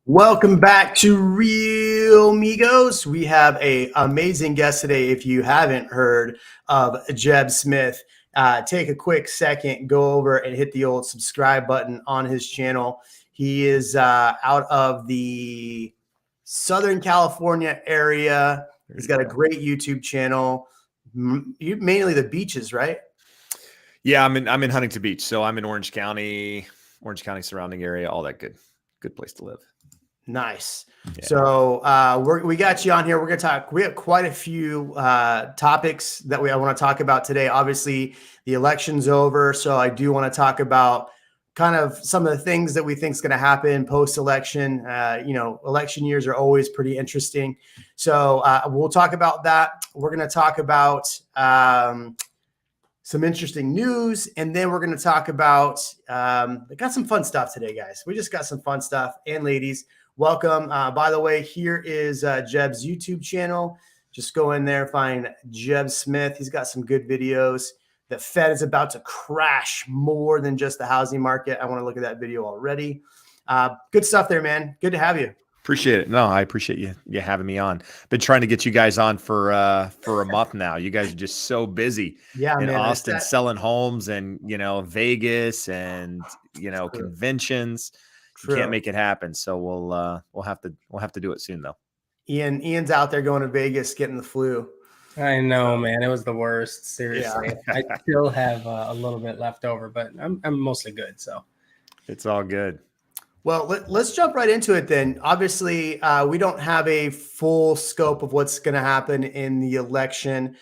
Welcome back to Real Migos. We have a amazing guest today. If you haven't heard of Jeb Smith, take a quick second, go over and hit the old subscribe button on his channel. He is out of the Southern California area. He's got a great YouTube channel, mainly the beaches, right? Yeah, I'm in Huntington Beach, so I'm in Orange County surrounding area, all that good place to live. Nice. Yeah. So we got you on here. We're going to talk. We have quite a few topics that I want to talk about today. Obviously, the election's over, so I do want to talk about kind of some of the things that we think is going to happen post-election. Election years are always pretty interesting. So we'll talk about that. We're going to talk about some interesting news, and then we're going to talk about we got some fun stuff today, guys. We just got some fun stuff, and ladies. Welcome. By the way, here is Jeb's YouTube channel. Just go in there, find Jeb Smith. He's got some good videos. The Fed is about to crash more than just the housing market. I want to look at that video already. Good stuff there, man. Good to have you. Appreciate it. No, I appreciate you having me on. Been trying to get you guys on for a month now. You guys are just so busy. Yeah, in man. Austin, selling homes and Vegas and conventions. You can't make it happen. So we'll have to do it soon though. Ian's out there going to Vegas getting the flu. I know, man. It was the worst. Seriously. Yeah. I still have a little bit left over, but I'm mostly good. So it's all good. Well, let's jump right into it then. Obviously, we don't have a full scope of what's going to happen in the election.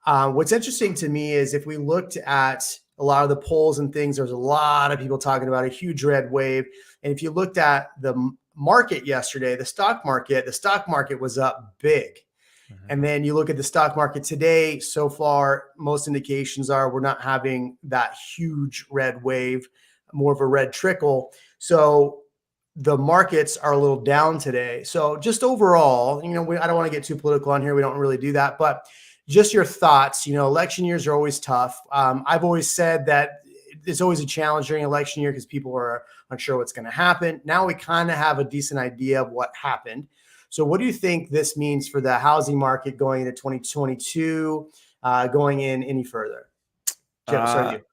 What's interesting to me is if we looked at a lot of the polls and things, there's a lot of people talking about a huge red wave. And if you looked at the market yesterday, the stock market was up big. Mm-hmm. And then you look at the stock market today, so far, most indications are we're not having that huge red wave, more of a red trickle. So the markets are a little down today. So just overall, I don't want to get too political on here. We don't really do that, but just your thoughts. Election years are always tough. I've always said that it's always a challenge during election year because people are unsure what's going to happen. Now we kind of have a decent idea of what happened. So what do you think this means for the housing market going into 2022, going in any further? Jeff, start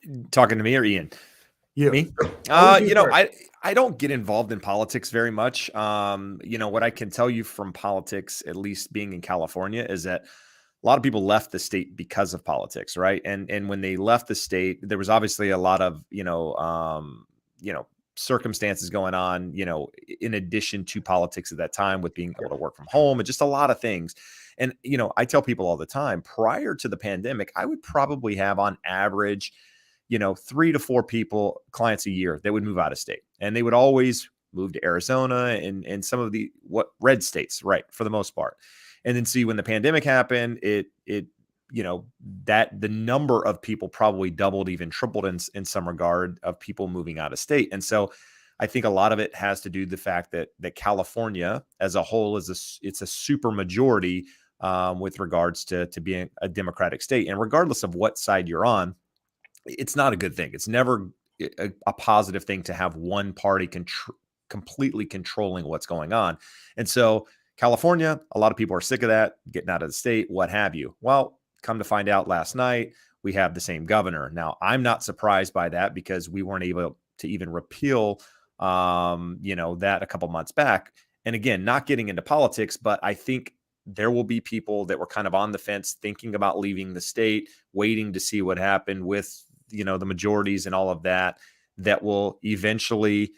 you. Talking to me or Ian? You. Me? I don't get involved in politics very much. What I can tell you from politics, at least being in California, is that a lot of people left the state because of politics, right? And when they left the state, there was obviously a lot of circumstances going on, in addition to politics at that time, with being able to work from home and just a lot of things. And I tell people all the time, prior to the pandemic, I would probably have on average 3 to 4 clients a year that would move out of state, and they would always move to Arizona and some of the red states, right, for the most part. And then see when the pandemic happened, that the number of people probably doubled, even tripled in some regard of people moving out of state. And so I think a lot of it has to do with the fact that California as a whole it's a super majority with regards to being a Democratic state. And regardless of what side you're on, it's not a good thing. It's never a positive thing to have one party completely controlling what's going on. And so California, a lot of people are sick of that, getting out of the state, what have you. Well, come to find out last night, we have the same governor. Now, I'm not surprised by that because we weren't able to even repeal, that a couple months back. And again, not getting into politics, but I think there will be people that were kind of on the fence thinking about leaving the state, waiting to see what happened with, the majorities and all of that will eventually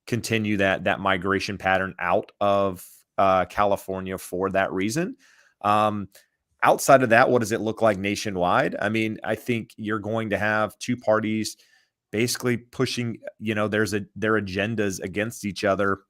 continue that migration pattern out of California for that reason. Outside of that, what does it look like nationwide? I mean, I think you're going to have two parties basically pushing, their agendas against each other,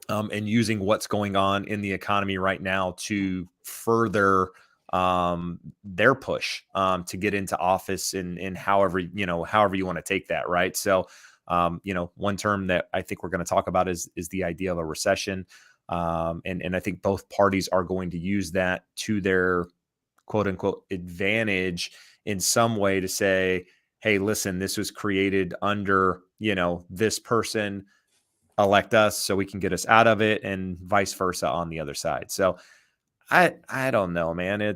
and using what's going on in the economy right now to further their push to get into office in however you want to take that, right? So, one term that I think we're going to talk about is the idea of a recession. And I think both parties are going to use that to their quote unquote advantage in some way to say, hey, listen, this was created under, this person. elect us so we can get us out of it, and vice versa on the other side. So I don't know, man. I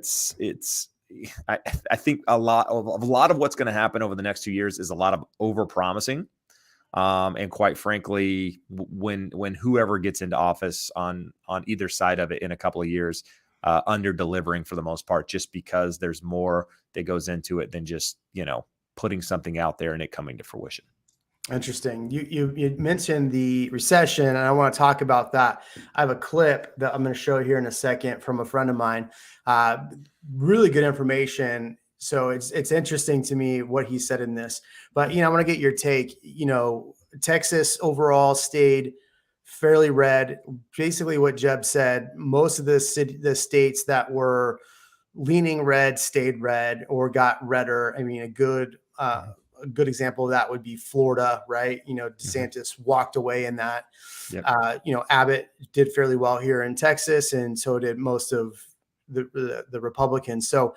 think a lot of what's going to happen over the next 2 years is a lot of over promising. And quite frankly, when whoever gets into office on either side of it in a couple of years, under delivering for the most part, just because there's more that goes into it than just, putting something out there and it coming to fruition. Interesting. You mentioned the recession, and I want to talk about that. I have a clip that I'm going to show here in a second from a friend of mine. Really good information. So it's interesting to me what he said in this. But I want to get your take. Texas overall stayed fairly red. Basically, what Jeb said, most of the states that were leaning red stayed red or got redder. I mean, a good example of that would be Florida, right? DeSantis walked away in that. Yep. Abbott did fairly well here in Texas, and so did most of the Republicans. So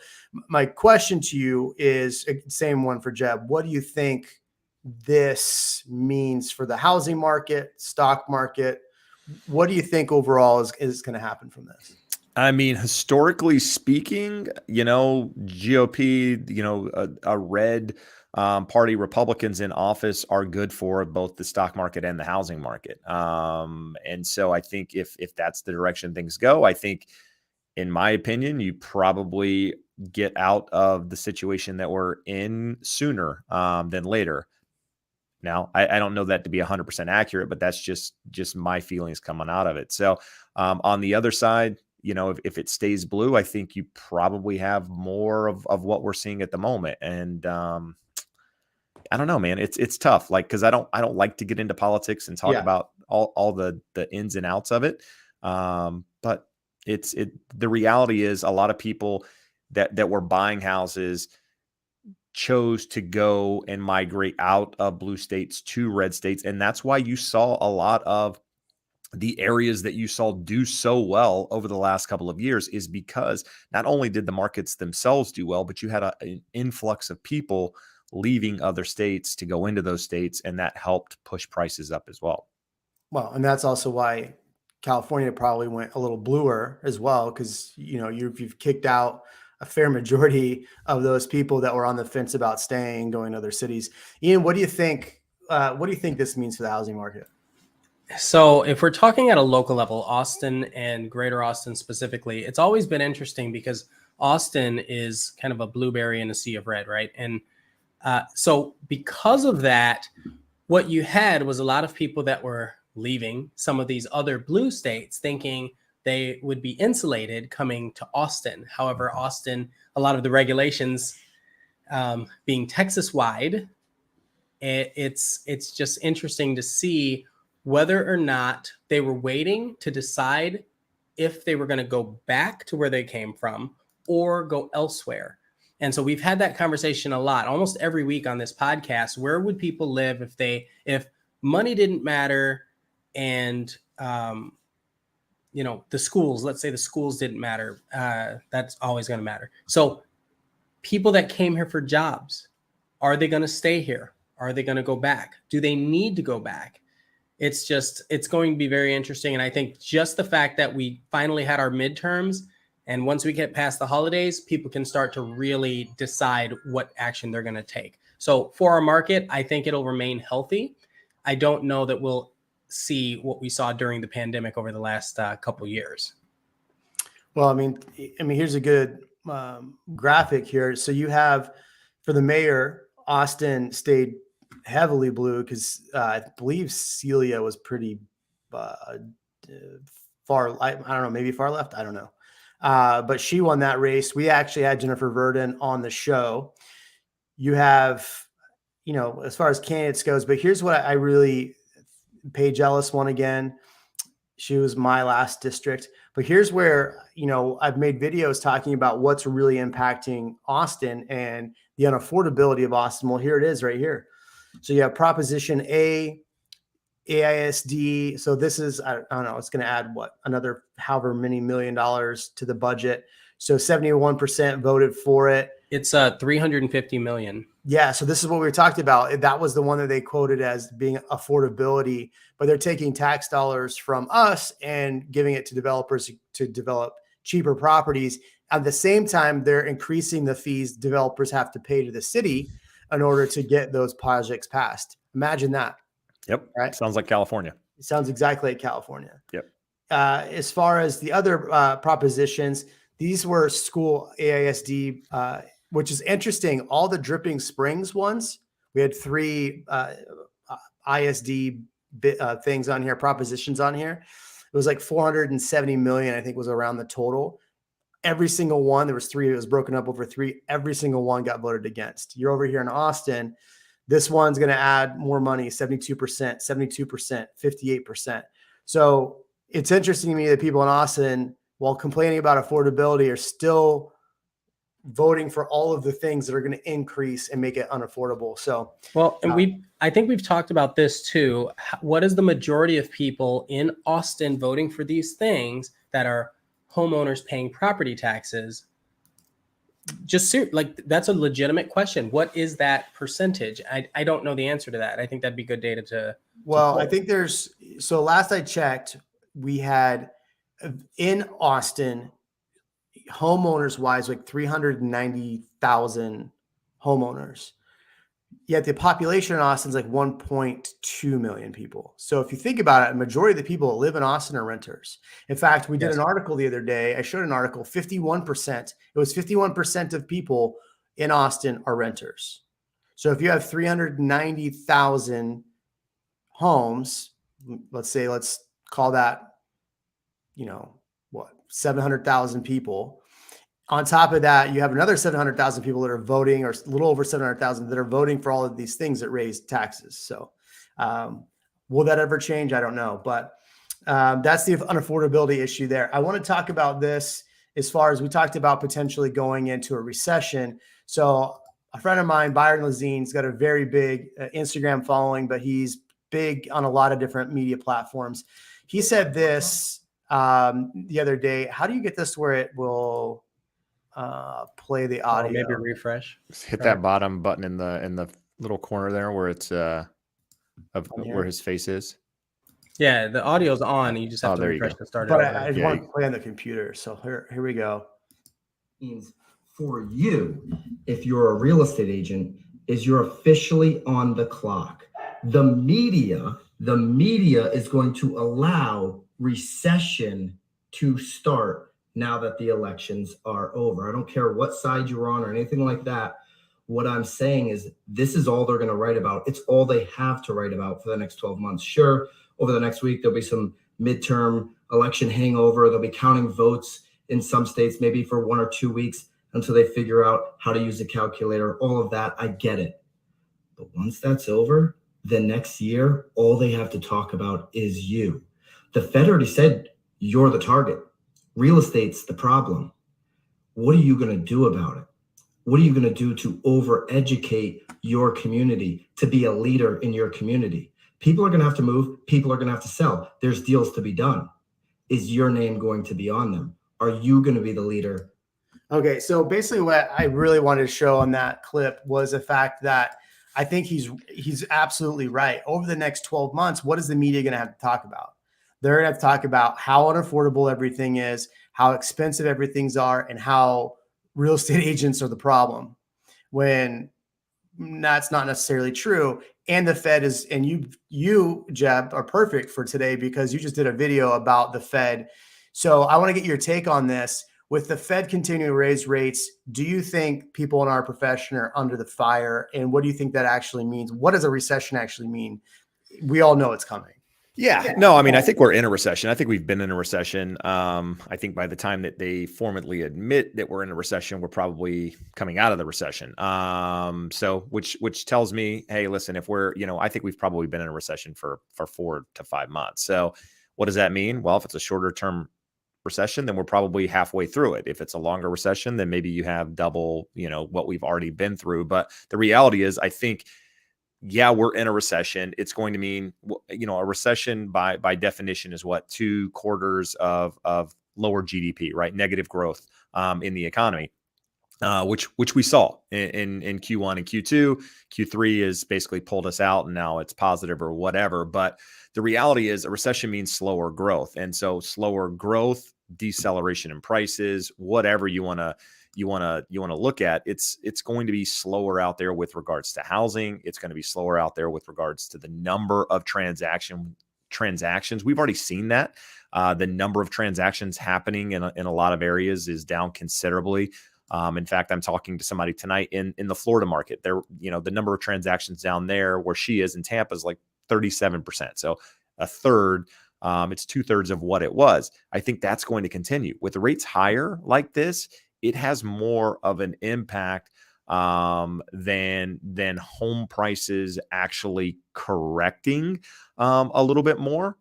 my question to you is same one for Jeb. What do you think this means for the housing market, stock market? What do you think overall is going to happen from this? I mean, historically speaking, GOP, a red party, Republicans in office are good for both the stock market and the housing market. And so I think if that's the direction things go, I think, in my opinion, you probably get out of the situation that we're in sooner than later. Now, I don't know that to be 100% accurate, but that's just my feelings coming out of it. So on the other side, if it stays blue, I think you probably have more of what we're seeing at the moment. And I don't know, man. It's tough. Because I don't like to get into politics and talk about all the ins and outs of it. But the reality is a lot of people that were buying houses chose to go and migrate out of blue states to red states. And that's why you saw a lot of the areas that you saw do so well over the last couple of years, is because not only did the markets themselves do well, but you had an influx of people leaving other states to go into those states, and that helped push prices up as well. Well, and that's also why California probably went a little bluer as well, because you've kicked out a fair majority of those people that were on the fence about staying, going to other cities. Ian, what do you think? What do you think this means for the housing market? So if we're talking at a local level, Austin and Greater Austin specifically, it's always been interesting because Austin is kind of a blueberry in a sea of red, right? And so because of that, what you had was a lot of people that were leaving some of these other blue states thinking they would be insulated coming to Austin. However, Austin, a lot of the regulations being Texas wide, it's just interesting to see whether or not they were waiting to decide if they were going to go back to where they came from or go elsewhere. And so we've had that conversation a lot, almost every week on this podcast. Where would people live if money didn't matter and, the schools, let's say the schools didn't matter. That's always going to matter. So people that came here for jobs, are they going to stay here? Are they going to go back? Do they need to go back? It's going to be very interesting. And I think just the fact that we finally had our midterms, and once we get past the holidays, people can start to really decide what action they're going to take. So for our market, I think it'll remain healthy. I don't know that we'll see what we saw during the pandemic over the last couple of years. Well, I mean, here's a good graphic here. So you have, for the mayor, Austin stayed heavily blue because I believe Celia was pretty far. I don't know, maybe far left. I don't know. But she won that race. We actually had Jennifer Verdon on the show. You have, as far as candidates goes, but here's what I really, Paige Ellis won again. She was my last district. But here's where, I've made videos talking about what's really impacting Austin and the unaffordability of Austin. Well, here it is right here. So you have Proposition A, AISD. So this is, I don't know, it's going to add another however many $1 million to the budget. So 71% voted for it. It's $350 million. Yeah, so this is what we were talking about. That was the one that they quoted as being affordability, but they're taking tax dollars from us and giving it to developers to develop cheaper properties. At the same time, they're increasing the fees developers have to pay to the city in order to get those projects passed. Imagine that, Yep. right? Sounds like California. It sounds exactly like California. Yep. As far as the other propositions, these were school AISD, which is interesting. All the Dripping Springs ones, we had 3 ISD things on here, propositions on here. It was like 470 million, I think, was around the total. Every single one, there was 3. It was broken up over 3. Every single one got voted against. You're over here in Austin. This one's going to add more money, 72%, 72%, 58%. So it's interesting to me that people in Austin, while complaining about affordability, are still voting for all of the things that are going to increase and make it unaffordable. So, well, and I think we've talked about this too. What is the majority of people in Austin voting for these things that are homeowners paying property taxes? Just like, that's a legitimate question. What is that percentage? I don't know the answer to that. I think that'd be good data to. Well, I think so last I checked, we had in Austin, homeowners wise, like 390,000 homeowners. Yet the population in Austin is like 1.2 million people. So if you think about it, a majority of the people that live in Austin are renters. In fact, we did an article the other day. I showed an article, 51%. It was 51% of people in Austin are renters. So if you have 390,000 homes, let's call that, 700,000 people. On top of that, you have another 700,000 people that are voting, or a little over 700,000 that are voting for all of these things that raise taxes. So will that ever change? I don't know. But that's the unaffordability issue there. I want to talk about this as far as we talked about potentially going into a recession. So a friend of mine, Byron Lazine's got a very big Instagram following, but he's big on a lot of different media platforms. He said this the other day. How do you get this where it will play the audio? Maybe refresh. Hit that bottom button in the little corner there where it's where his face is. Yeah, the audio's on. You just have to refresh to start it. But I just want to play on the computer. So here we go. For you, if you're a real estate agent, is you're officially on the clock. The media is going to allow recession to start now that the elections are over. I don't care what side you're on or anything like that. What I'm saying is this is all they're going to write about. It's all they have to write about for the next 12 months. Sure, over the next week, there'll be some midterm election hangover. They'll be counting votes in some states, maybe for 1 or 2 weeks until they figure out how to use a calculator. All of that, I get it. But once that's over, the next year, all they have to talk about is you. The Fed already said you're the target. Real estate's the problem. What are you going to do about it? What are you going to do to over-educate your community, to be a leader in your community? People are going to have to move. People are going to have to sell. There's deals to be done. Is your name going to be on them? Are you going to be the leader? Okay, so basically what I really wanted to show on that clip was the fact that I think he's absolutely right. Over the next 12 months, what is the media going to have to talk about? They're going to have to talk about how unaffordable everything is, how expensive everything's are, and how real estate agents are the problem, when that's not necessarily true. And the Fed is, and you, Jeb, are perfect for today because you just did a video about the Fed. So I want to get your take on this. With the Fed continuing to raise rates, do you think people in our profession are under the fire? And what do you think that actually means? What does a recession actually mean? We all know it's coming. Yeah, no, I mean, I think we're in a recession. I think we've been in a recession. I think by the time that they formally admit that we're in a recession, we're probably coming out of the recession. So which tells me, hey, listen, if we're, I think we've probably been in a recession for 4 to 5 months. So what does that mean? Well, if it's a shorter term recession, then we're probably halfway through it. If it's a longer recession, then maybe you have double, what we've already been through. But the reality is, I think, yeah, we're in a recession. It's going to mean, a recession by definition is what? 2 quarters of lower GDP, right? Negative growth in the economy. which we saw in Q1 and Q2. Q3 is basically pulled us out, and now it's positive or whatever. But the reality is, a recession means slower growth, and so slower growth, deceleration in prices, whatever you want to look at, it's going to be slower out there with regards to housing. It's going to be slower out there with regards to the number of transactions. We've already seen that. The number of transactions happening in a lot of areas is down considerably. In fact, I'm talking to somebody tonight in the Florida market. There, the number of transactions down there where she is in Tampa is like 37%. So a third. It's 2/3 of what it was. I think that's going to continue with the rates higher like this. It has more of an impact than home prices actually correcting a little bit more.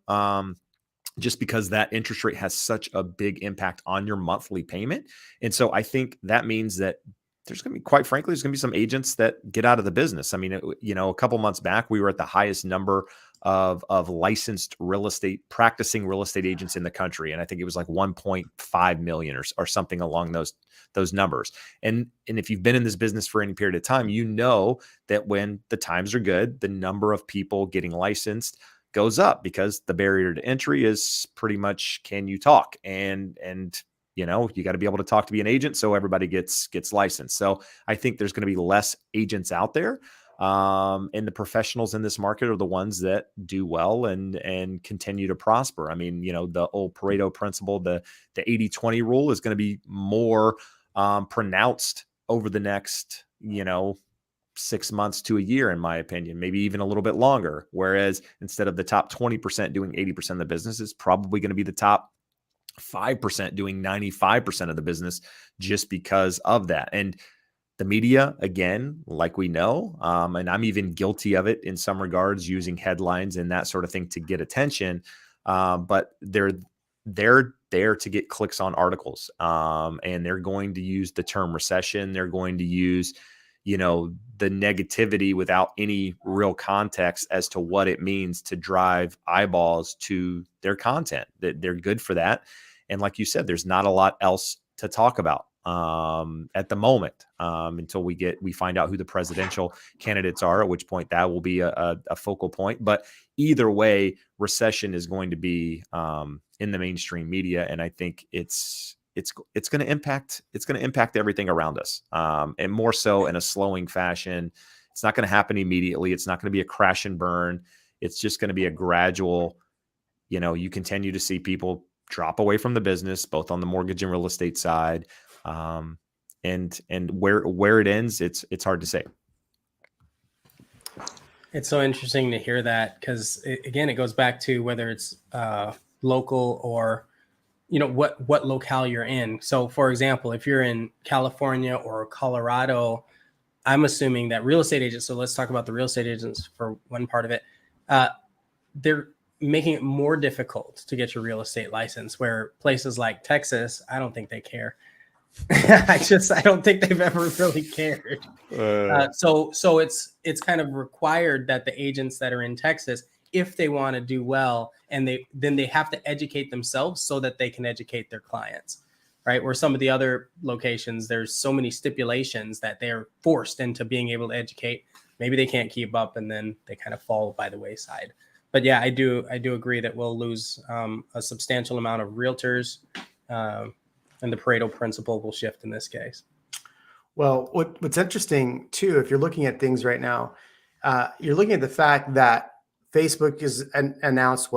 Just because that interest rate has such a big impact on your monthly payment. And so I think that means that there's going to be, quite frankly, there's going to be some agents that get out of the business. I mean, a couple months back, we were at the highest number of licensed practicing real estate agents in the country. And I think it was like 1.5 million or something along those numbers. And if you've been in this business for any period of time, you know that when the times are good, the number of people getting licensed goes up because the barrier to entry is pretty much, can you talk? And you got to be able to talk to be an agent. So everybody gets licensed. So I think there's going to be less agents out there. And the professionals in this market are the ones that do well and continue to prosper. I mean, the old Pareto principle, the 80-20 rule is going to be more pronounced over the next, 6 months to a year, in my opinion, maybe even a little bit longer. Whereas instead of the top 20% doing 80% of the business, it's probably going to be the top 5% doing 95% of the business just because of that. And the media, again, like we know, and I'm even guilty of it in some regards, using headlines and that sort of thing to get attention. But they're there to get clicks on articles. And they're going to use the term recession. They're going to use the negativity without any real context as to what it means to drive eyeballs to their content. That they're good for that. And like you said, there's not a lot else to talk about at the moment until we find out who the presidential candidates are, at which point that will be a focal point. But either way, recession is going to be in the mainstream media. And I think it's going to impact everything around us, and more so in a slowing fashion. It's not going to happen immediately. It's not going to be a crash and burn. It's just going to be a gradual, you continue to see people drop away from the business, both on the mortgage and real estate side. And where it ends, it's hard to say. It's so interesting to hear that, because again, it goes back to whether it's local or what locale you're in. So for example, if you're in California or Colorado, I'm assuming that real estate agents, so let's talk about the real estate agents for one part of it. They're making it more difficult to get your real estate license, where places like Texas, I don't think they care. I don't think they've ever really cared. So it's kind of required that the agents that are in Texas, if they want to do well, and then they have to educate themselves so that they can educate their clients, right? Where some of the other locations, there's so many stipulations that they're forced into being able to educate. Maybe they can't keep up, and then they kind of fall by the wayside. But yeah, I do agree that we'll lose a substantial amount of realtors, and the Pareto principle will shift in this case. Well, what's interesting too, if you're looking at things right now, you're looking at the fact that Facebook has announced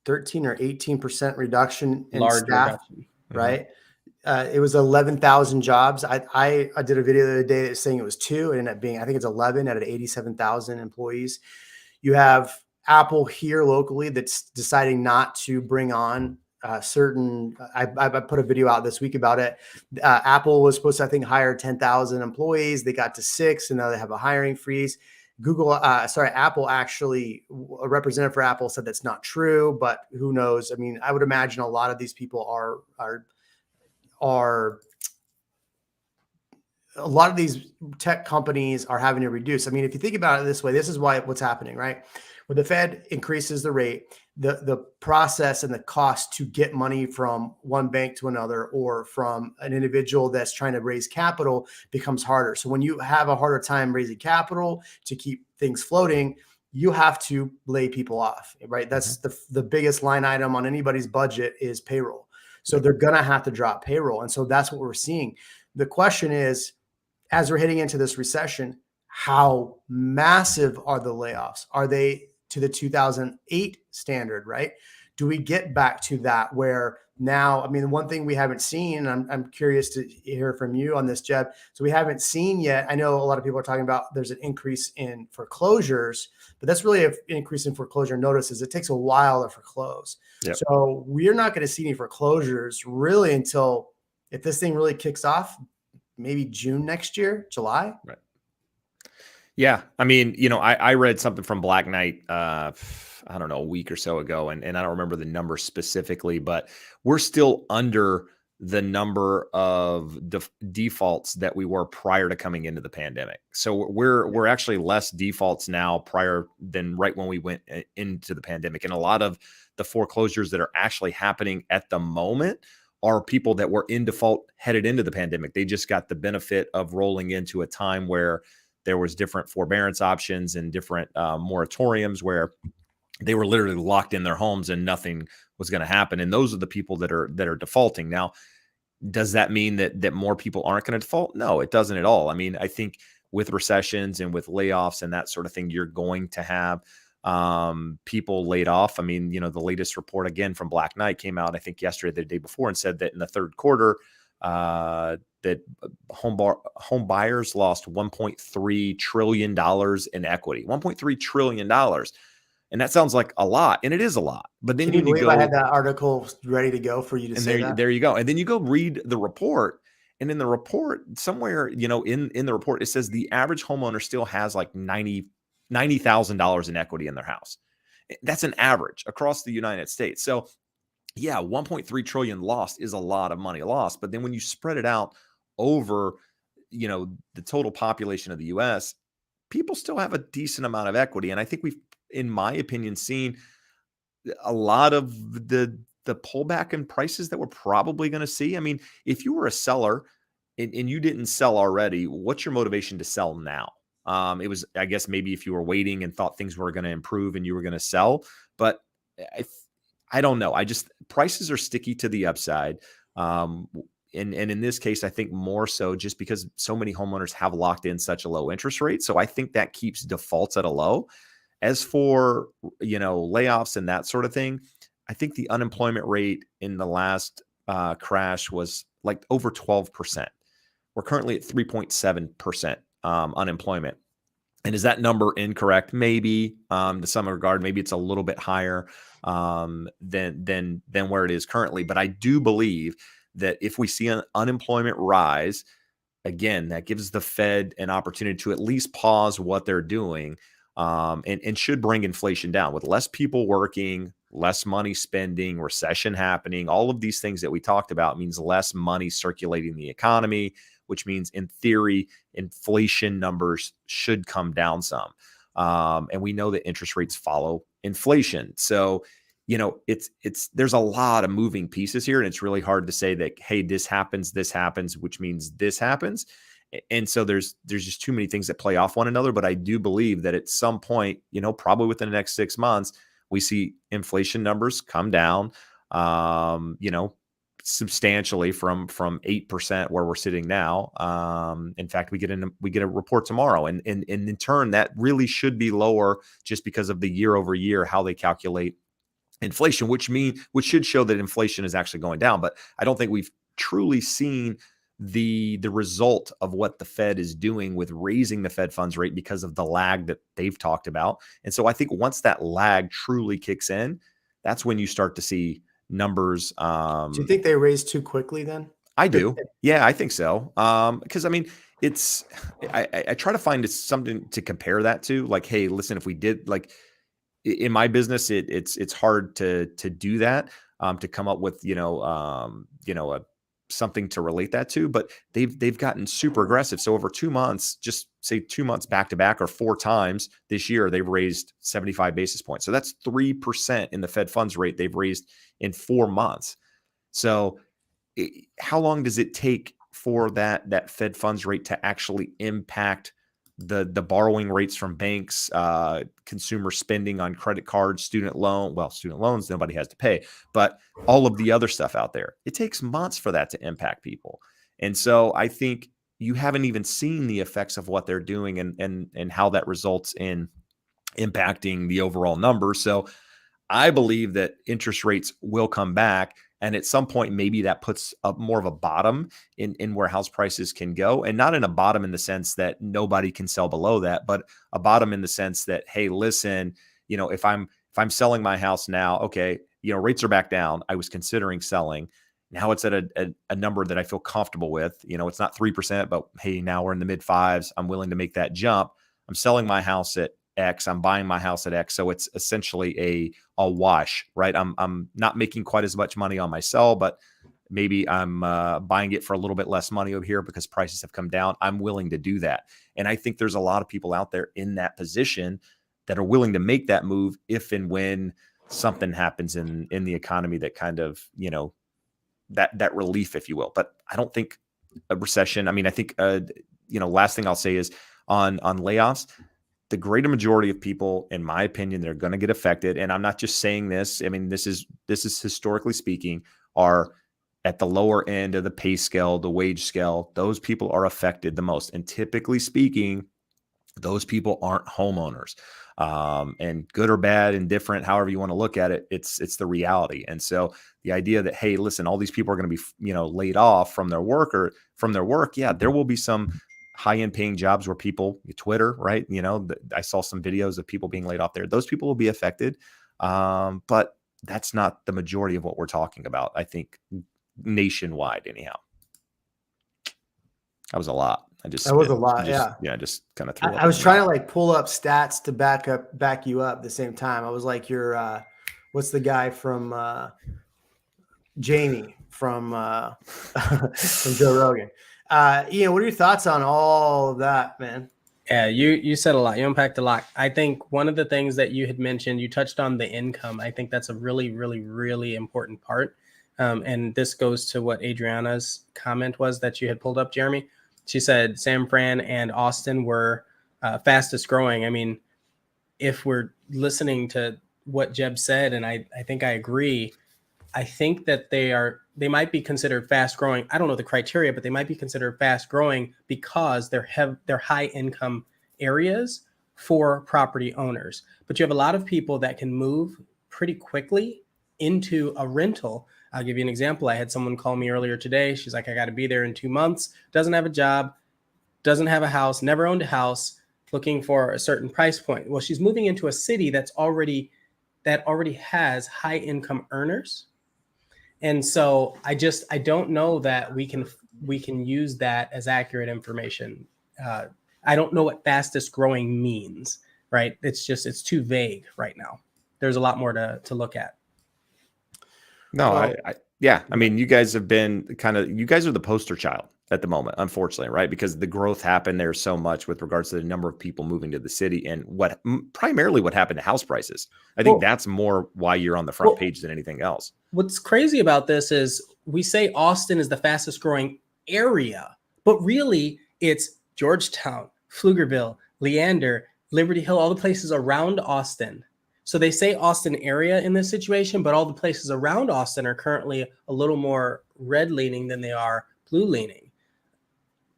13 or 18% reduction in Large staff, reduction. right? It was 11,000 jobs. I did a video the other day saying it was 2. It ended up being, I think it's 11 out of 87,000 employees. You have Apple here locally that's deciding not to bring on certain. I put a video out this week about it. Apple was supposed to, I think, hire 10,000 employees. They got to 6, and now they have a hiring freeze. Apple actually, a representative for Apple said that's not true, but who knows? I mean, I would imagine a lot of these people are a lot of these tech companies are having to reduce. I mean, if you think about it this way, this is what's happening, right? When the Fed increases the rate, the process and the cost to get money from one bank to another or from an individual that's trying to raise capital becomes harder. So when you have a harder time raising capital to keep things floating, you have to lay people off, right? That's the biggest line item on anybody's budget is payroll. So they're going to have to drop payroll. And so that's what we're seeing. The question is, as we're heading into this recession, how massive are the layoffs? Are they to the 2008 standard, right? Do we get back to that where now, I mean, the one thing we haven't seen, I'm curious to hear from you on this, Jeb. So we haven't seen yet. I know a lot of people are talking about there's an increase in foreclosures, but that's really an increase in foreclosure notices. It takes a while to foreclose. Yep. So we're not going to see any foreclosures really until, if this thing really kicks off, maybe June next year, July. Right. Yeah. I mean, I read something from Black Knight, I don't know, a week or so ago, and I don't remember the number specifically, but we're still under the number of defaults that we were prior to coming into the pandemic. So we're actually less defaults now prior than right when we went into the pandemic. And a lot of the foreclosures that are actually happening at the moment are people that were in default headed into the pandemic. They just got the benefit of rolling into a time where there was different forbearance options and different moratoriums where they were literally locked in their homes and nothing was going to happen. And those are the people that are defaulting. Now, does that mean that more people aren't going to default? No, it doesn't at all. I mean, I think with recessions and with layoffs and that sort of thing, you're going to have people laid off. I mean, the latest report again from Black Knight came out, I think yesterday, the day before, and said that in the third quarter, that home buyers lost $1.3 trillion in equity, $1.3 trillion. And that sounds like a lot, and it is a lot. But then Can you believe I had that article ready to go for you to say that? There you go. And then you go read the report, and in the report somewhere, in the report, it says the average homeowner still has like $90,000 in equity in their house. That's an average across the United States. So yeah, 1.3 trillion lost is a lot of money lost. But then when you spread it out over, the total population of the US, people still have a decent amount of equity. And I think we've, in my opinion, seen a lot of the pullback in prices that we're probably going to see. I mean, if you were a seller and you didn't sell already, what's your motivation to sell now? It was, I guess, maybe if you were waiting and thought things were going to improve and you were going to sell, but I don't know. Prices are sticky to the upside. And in this case, I think more so just because so many homeowners have locked in such a low interest rate. So I think that keeps defaults at a low. As for, layoffs and that sort of thing, I think the unemployment rate in the last crash was like over 12%. We're currently at 3.7% unemployment. And is that number incorrect? Maybe to some regard, maybe it's a little bit higher than where it is currently. But I do believe that if we see an unemployment rise, again, that gives the Fed an opportunity to at least pause what they're doing and should bring inflation down. With less people working, less money spending, recession happening, all of these things that we talked about means less money circulating the economy, which means in theory, inflation numbers should come down some. And we know that interest rates follow inflation. So, there's a lot of moving pieces here, and it's really hard to say that, hey, this happens, which means this happens. And so there's just too many things that play off one another. But I do believe that at some point, probably within the next 6 months, we see inflation numbers come down, substantially from 8% where we're sitting now. In fact, we get a report tomorrow, and in turn, that really should be lower just because of the year over year how they calculate inflation, which should show that inflation is actually going down. But I don't think we've truly seen the result of what the Fed is doing with raising the Fed funds rate because of the lag that they've talked about. And so I think once that lag truly kicks in, that's when you start to see numbers. Do you think they raised too quickly then? I do. Yeah, I think so. Because I mean, I try to find something to compare that to. Like, hey, listen, if we did, like, in my business, it's hard to do that, to come up with, a something to relate that to, but they've gotten super aggressive. So over 2 months, just say 2 months back to back or 4 times this year, they've raised 75 basis points. So that's 3% in the Fed funds rate they've raised in 4 months. So how long does it take for that Fed funds rate to actually impact the borrowing rates from banks, consumer spending on credit cards, student loans, nobody has to pay, but all of the other stuff out there, it takes months for that to impact people. And so I think you haven't even seen the effects of what they're doing and how that results in impacting the overall numbers. So I believe that interest rates will come back. And at some point, maybe that puts up more of a bottom in where house prices can go, and not in a bottom in the sense that nobody can sell below that, but a bottom in the sense that, hey, listen, if I'm selling my house now, okay, rates are back down. I was considering selling. Now it's at a number that I feel comfortable with. It's not 3%, but hey, now we're in the mid 5s. I'm willing to make that jump. I'm selling my house at X. I'm buying my house at X. So it's essentially a wash, right? I'm not making quite as much money on my sell, but maybe I'm buying it for a little bit less money over here because prices have come down. I'm willing to do that. And I think there's a lot of people out there in that position that are willing to make that move if and when something happens in the economy that kind of, that relief, if you will. But I don't think a recession, I think, last thing I'll say is on layoffs, the greater majority of people, in my opinion, they're going to get affected. And I'm not just saying this. This is historically speaking, are at the lower end of the pay scale, the wage scale. Those people are affected the most. And typically speaking, those people aren't homeowners. And good or bad, indifferent, however you want to look at it, it's the reality. And so the idea that, hey, listen, all these people are going to be, laid off from their work. Yeah, there will be some high-end paying jobs where people, Twitter, right? I saw some videos of people being laid off there. Those people will be affected. But that's not the majority of what we're talking about, I think, nationwide anyhow. That was a lot. That was a lot. Yeah. Just kind of threw I was trying to pull up stats to back you up at the same time. I was like, you're, what's the guy from Jamie from from Joe Rogan? Ian, what are your thoughts on all of that, man? Yeah, you said a lot. You unpacked a lot. I think one of the things that you had mentioned, you touched on the income. I think that's a really, really, really important part. And this goes to what Adriana's comment was that you had pulled up, Jeremy. She said San Fran and Austin were fastest growing. If we're listening to what Jeb said, and I think I agree, I think that they might be considered fast growing. I don't know the criteria, but they might be considered fast growing because they're high income areas for property owners. But you have a lot of people that can move pretty quickly into a rental. I'll give you an example. I had someone call me earlier today. She's like, I got to be there in 2 months. Doesn't have a job, doesn't have a house, never owned a house, looking for a certain price point. Well, she's moving into a city that already has high income earners. And so I don't know that we can use that as accurate information. I don't know what fastest growing means, right? It's too vague right now. There's a lot more to look at. No, well, you guys have been you guys are the poster child at the moment, unfortunately, right? Because the growth happened there so much with regards to the number of people moving to the city and primarily what happened to house prices. I think that's more why you're on the front page than anything else. What's crazy about this is we say Austin is the fastest growing area, but really it's Georgetown, Pflugerville, Leander, Liberty Hill, all the places around Austin. So they say Austin area in this situation, but all the places around Austin are currently a little more red leaning than they are blue leaning.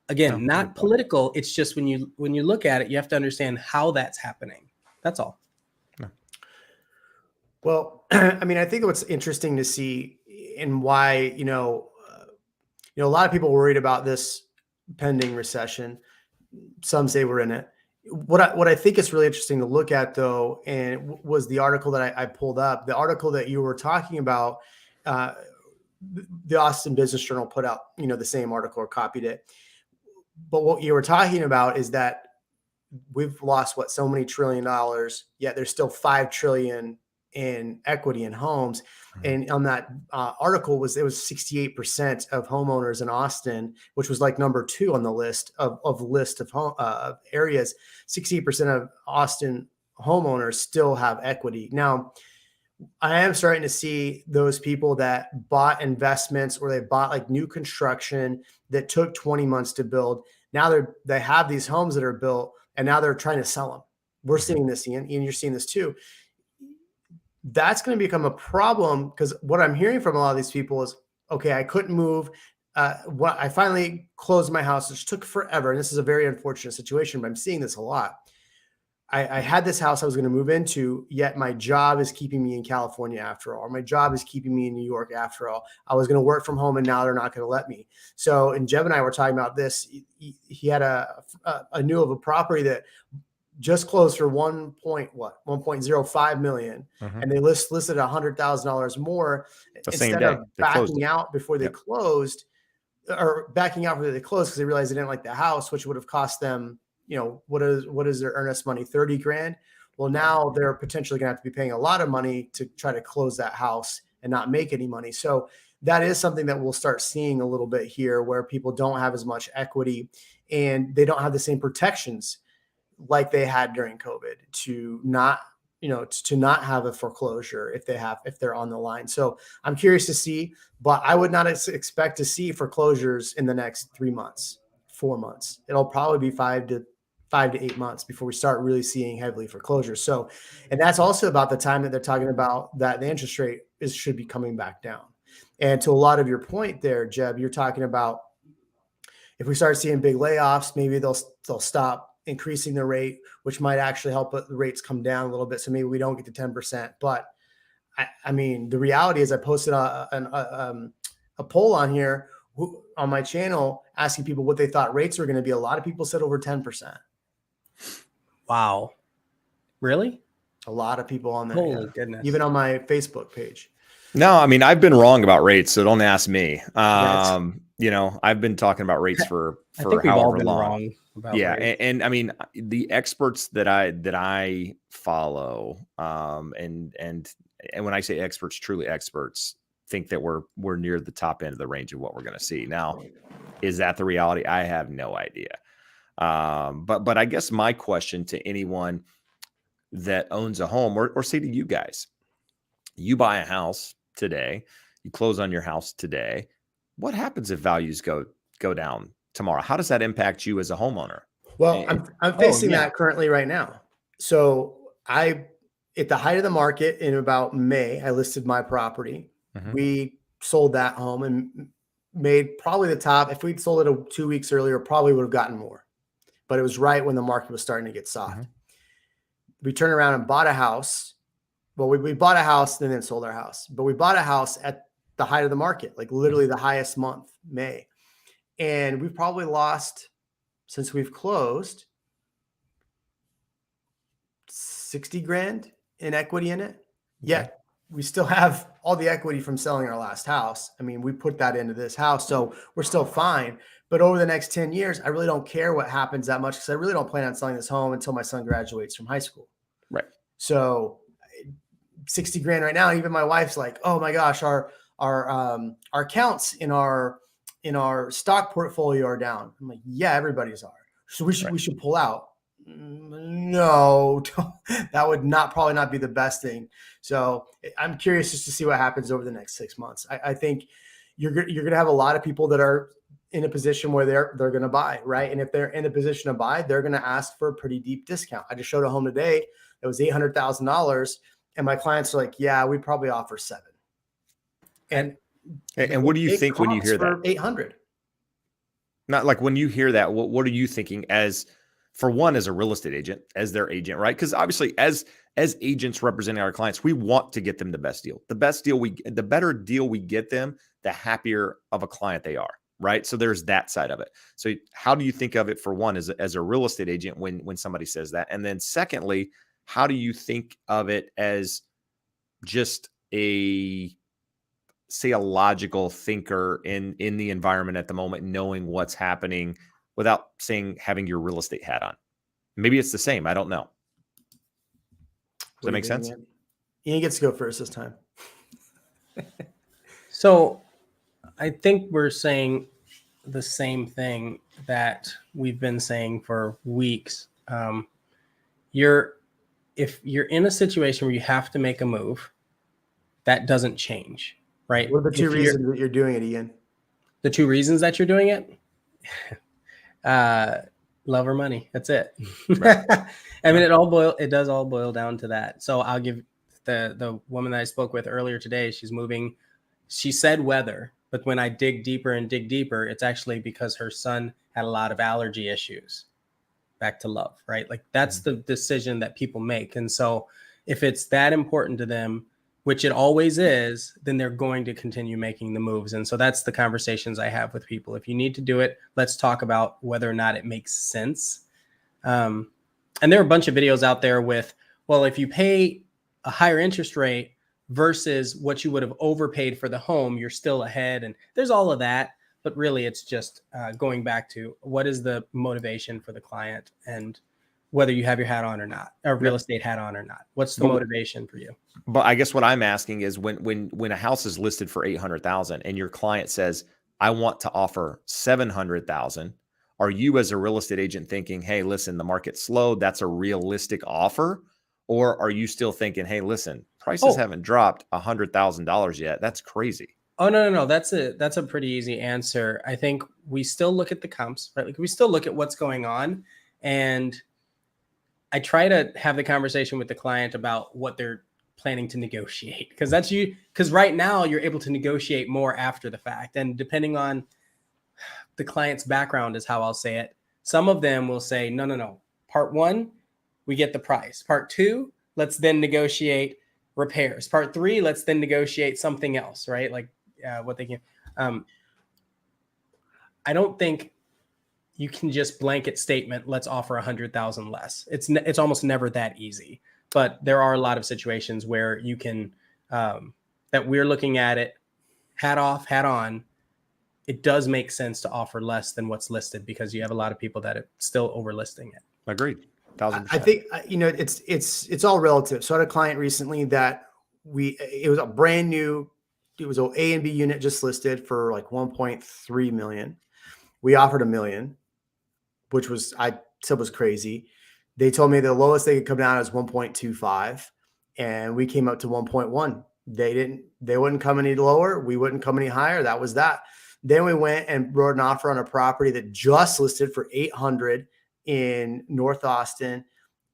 Again, not political. It's just when you look at it, you have to understand how that's happening. That's all. Well, I think what's interesting to see and why, a lot of people worried about this pending recession. Some say we're in it. What I think is really interesting to look at, though, and was the article that I pulled up, the article that you were talking about, the Austin Business Journal put out, the same article or copied it. But what you were talking about is that we've lost so many $1 trillion, yet there's still $5 trillion in equity in homes. And on that article it was 68% of homeowners in Austin, which was like number 2 on the list of home areas. 68% of Austin homeowners still have equity. Now, I am starting to see those people that bought investments or they bought like new construction that took 20 months to build. Now they have these homes that are built and now they're trying to sell them. We're seeing this, Ian, and you're seeing this too. That's going to become a problem because what I'm hearing from a lot of these people is, okay, I couldn't move. I finally closed my house, which took forever. And this is a very unfortunate situation, but I'm seeing this a lot. I had this house I was going to move into, yet my job is keeping me in California after all. Or my job is keeping me in New York after all. I was going to work from home and now they're not going to let me. So, and Jeb and I were talking about this. He had a knew of a property that just closed for 1.05 million, and they listed $100,000 more instead of backing out before they closed, or backing out before they closed because they realized they didn't like the house, which would have cost them, what is their earnest money, 30 grand. Well, now they're potentially gonna have to be paying a lot of money to try to close that house and not make any money. So that is something that we'll start seeing a little bit here, where people don't have as much equity and they don't have the same protections like they had during COVID to not have a foreclosure if they're on the line. So I'm curious to see, but I would not expect to see foreclosures in the next 3 months, 4 months. It'll probably be 5 to 8 months before we start really seeing heavily foreclosures. So, and that's also about the time that they're talking about that the interest rate should be coming back down. And to a lot of your point there, Jeb, you're talking about if we start seeing big layoffs, maybe they'll stop increasing the rate, which might actually help the rates come down a little bit. So maybe we don't get to 10%. But I mean, the reality is I posted a poll on here on my channel asking people what they thought rates were going to be. A lot of people said over 10%. Wow. Really? A lot of people on there. Holy goodness. Even on my Facebook page. No, I mean, I've been wrong about rates, so don't ask me. I've been talking about rates for I think we've all been wrong about rates. And I mean, the experts that I follow, and when I say experts, truly experts, think that we're near the top end of the range of what we're going to see. Now, is that the reality? I have no idea. But I guess my question to anyone that owns a home, or say to you guys, you buy a house today, you close on your house today. What happens if values go down tomorrow? How does that impact you as a homeowner? Well, I'm facing that currently right now. So at the height of the market in about May, I listed my property. We sold that home and made probably the top. If we'd sold it 2 weeks earlier, probably would have gotten more, but it was right when the market was starting to get soft. We turned around and bought a house. Well, we bought a house and then sold our house, but we bought a house at the height of the market, like literally the highest month, May. And we've probably lost, since we've closed, 60 grand in equity in it. Yet we still have all the equity from selling our last house. I mean, we put that into this house, so we're still fine. But over the next 10 years, I really don't care what happens that much because I really don't plan on selling this home until my son graduates from high school. Right. So 60 grand right now, even my wife's like, oh my gosh, our counts in our stock portfolio are down. I'm like, yeah, everybody's are. So we should pull out. No, that would probably not be the best thing. So I'm curious just to see what happens over the next 6 months. I think you're going to have a lot of people that are in a position where they're going to buy, right? And if they're in a position to buy, they're going to ask for a pretty deep discount. I just showed a home today that was $800,000, and my clients are like, "Yeah, we'd probably offer 7." And what do you think when you hear that? 800. Not like when you hear that, what are you thinking as a real estate agent, as their agent, right? Because obviously as agents representing our clients, we want to get them the best deal. The better deal we get them, the happier of a client they are, right? So there's that side of it. So how do you think of it, for one, as a real estate agent when somebody says that? And then secondly, how do you think of it as just a logical thinker in the environment at the moment, knowing what's happening without having your real estate hat on? Maybe it's the same. I don't know. Does that make sense? Ian gets to go first this time. So I think we're saying the same thing that we've been saying for weeks. If you're in a situation where you have to make a move, that doesn't change, right? What are the two If you're- reasons that you're doing it, Ian? The two reasons that you're doing it, love or money. That's it. Right. I mean, it does all boil down to that. So I'll give the woman that I spoke with earlier today, she's moving. She said weather, but when I dig deeper, it's actually because her son had a lot of allergy issues. Back to love, right? Like that's the decision that people make. And so if it's that important to them, which it always is, then they're going to continue making the moves. And so that's the conversations I have with people. If you need to do it, let's talk about whether or not it makes sense. And there are a bunch of videos out there with, well, if you pay a higher interest rate versus what you would have overpaid for the home, you're still ahead. And there's all of that. But really, it's just going back to what is the motivation for the client and whether you have your hat on or not, or real estate hat on or not. What's the motivation for you? But I guess what I'm asking is when a house is listed for 800,000 and your client says, I want to offer 700,000, are you as a real estate agent thinking, hey, listen, the market's slow, that's a realistic offer? Or are you still thinking, hey, listen, prices haven't dropped $100,000 yet. That's crazy. Oh, no. That's a pretty easy answer. I think we still look at the comps, right? Like we still look at what's going on. And I try to have the conversation with the client about what they're planning to negotiate. Because right now you're able to negotiate more after the fact. And depending on the client's background is how I'll say it. Some of them will say, no. Part one, we get the price. Part two, let's then negotiate repairs. Part three, let's then negotiate something else, right? Like what they can. I don't think you can just blanket statement, let's offer 100,000 less. It's almost never that easy, but there are a lot of situations where you can, that we're looking at it, hat off, hat on. It does make sense to offer less than what's listed because you have a lot of people that are still overlisting it. Agreed. 1,000%. I think, it's all relative. So I had a client recently that it was a brand new, it was an A and B unit just listed for like 1.3 million. We offered $1 million, which I said was crazy. They told me the lowest they could come down is 1.25, and we came up to 1.1. They wouldn't come any lower. We wouldn't come any higher. That was that. Then we went and wrote an offer on a property that just listed for 800 in North Austin,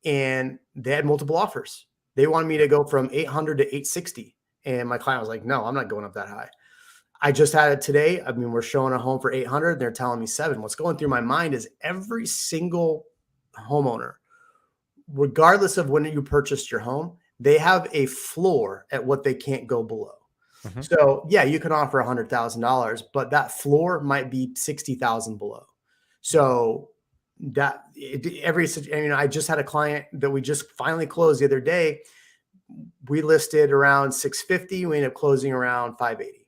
and they had multiple offers. They wanted me to go from 800 to 860. And my client was like, no, I'm not going up that high. I just had it today. I mean, we're showing a home for 800. They're telling me 7. What's going through my mind is every single homeowner, regardless of when you purchased your home, they have a floor at what they can't go below. Mm-hmm. So yeah, you can offer $100,000, but that floor might be 60,000 below. So I just had a client that we just finally closed the other day. We listed around 650. We ended up closing around 580.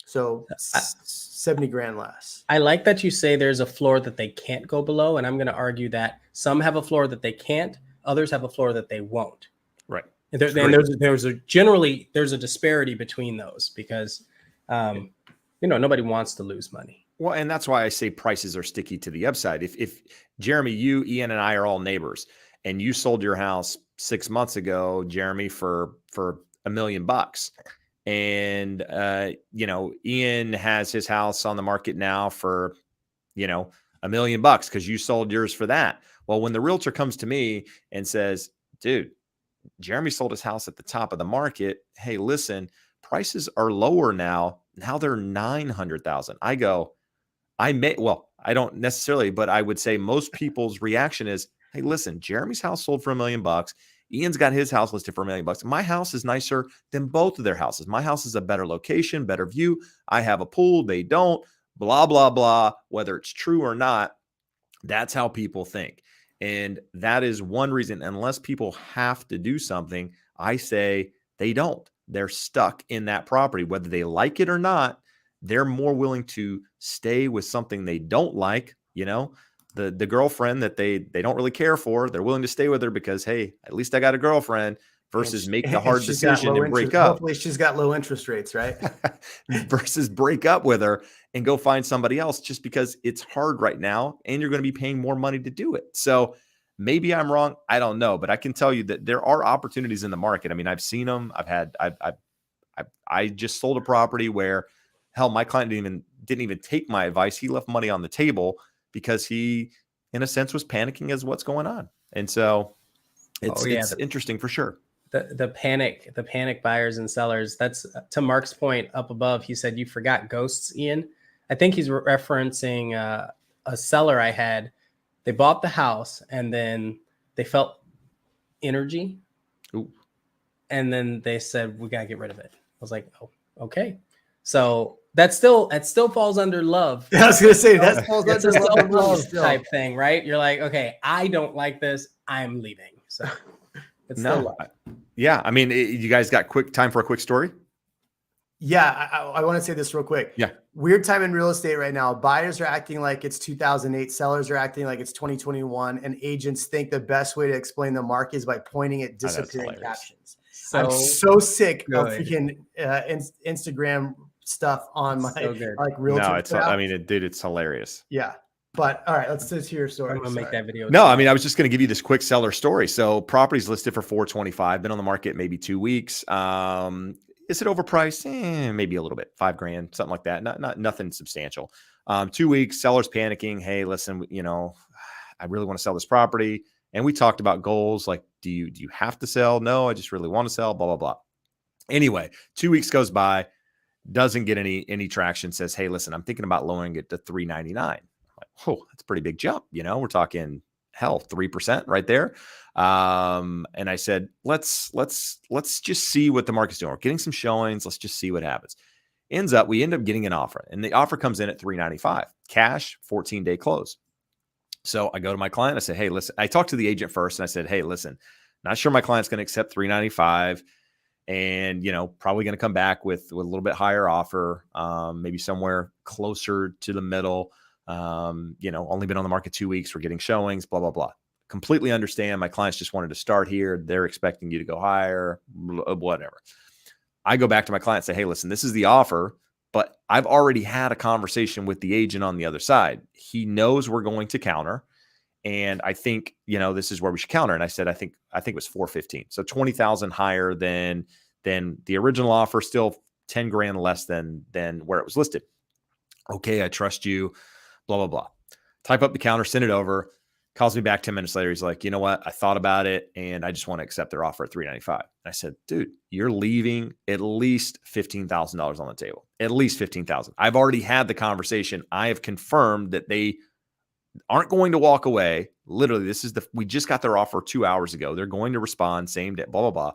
So 70 grand less. I like that you say there's a floor that they can't go below. And I'm going to argue that some have a floor that they can't, others have a floor that they won't. Right. And there's a disparity between those because, nobody wants to lose money. Well, and that's why I say prices are sticky to the upside. If Jeremy, you, Ian, and I are all neighbors, and you sold your house 6 months ago, Jeremy, for $1 million, and Ian has his house on the market now for $1 million because you sold yours for that. Well, when the realtor comes to me and says, dude, Jeremy sold his house at the top of the market. Hey, listen, prices are lower now. Now they're 900,000. I go, I don't necessarily, but I would say most people's reaction is, hey, listen, Jeremy's house sold for $1 million. Ian's got his house listed for $1 million. My house is nicer than both of their houses. My house is a better location, better view. I have a pool. They don't, blah, blah, blah. Whether it's true or not, that's how people think. And that is one reason, unless people have to do something, I say they don't. They're stuck in that property, whether they like it or not. They're more willing to stay with something they don't like, the girlfriend that they don't really care for. They're willing to stay with her because, hey, at least I got a girlfriend versus make the And hard she's got decision low and break interest. up Hopefully she's got low interest rates, right? versus break up with her and go find somebody else just because it's hard right now and you're going to be paying more money to do it. So maybe I'm wrong. I don't know, but I can tell you that there are opportunities in the market. I mean, I've seen them. I just sold a property where, hell, my client didn't even take my advice. He left money on the table because he, in a sense, was panicking as what's going on. And so it's interesting for sure. The panic buyers and sellers. That's to Mark's point up above. He said, you forgot ghosts, Ian. I think he's referencing a seller I had. They bought the house and then they felt energy. Ooh. And then they said, we got to get rid of it. I was like, oh, okay. So that still falls under love. I was going to say that falls It's under a love and money love still. type thing, right? You're like, okay, I don't like this. I'm leaving. So it's still love. Yeah. I mean, you guys got time for a quick story? Yeah, I want to say this real quick. Yeah. Weird time in real estate right now. Buyers are acting like it's 2008. Sellers are acting like it's 2021. And agents think the best way to explain the market is by pointing at disappearing captions. I'm so sick of freaking Instagram stuff on my like realtor. No, it's hilarious. Yeah. But all right, let's do your story. I'm gonna make that video. No, I mean, I was just going to give you this quick seller story. So property's listed for 425, been on the market maybe 2 weeks. Is it overpriced? Maybe a little bit, $5,000, something like that. Nothing substantial. 2 weeks, seller's panicking. Hey, listen, I really want to sell this property. And we talked about goals. Like, do you have to sell? No, I just really want to sell, blah, blah, blah. Anyway, 2 weeks goes by, doesn't get any traction, says, hey, listen, I'm thinking about lowering it to $399. I'm like, oh, that's a pretty big jump. We're talking 3% right there. And I said, let's just see what the market's doing. We're getting some showings. Let's just see what happens. We end up getting an offer, and the offer comes in at $395 cash, 14-day close. So I go to my client. I say, hey, listen, I talked to the agent first and I said, hey, listen, not sure my client's going to accept $395 and, probably going to come back with a little bit higher offer, maybe somewhere closer to the middle. Only been on the market 2 weeks. We're getting showings, blah, blah, blah. Completely understand. My clients just wanted to start here. They're expecting you to go higher, whatever. I go back to my client and say, hey, listen, this is the offer, but I've already had a conversation with the agent on the other side. He knows we're going to counter. And I think, this is where we should counter. And I said, I think it was $415. So $20,000 higher than the original offer, still $10,000 less than where it was listed. Okay. I trust you, blah, blah, blah. Type up the counter, send it over, calls me back 10 minutes later. He's like, you know what? I thought about it and I just want to accept their offer at $395. I said, dude, you're leaving at least $15,000 on the table, at least $15,000. I've already had the conversation. I have confirmed that they aren't going to walk away. Literally, we just got their offer 2 hours ago. They're going to respond same day, blah, blah, blah.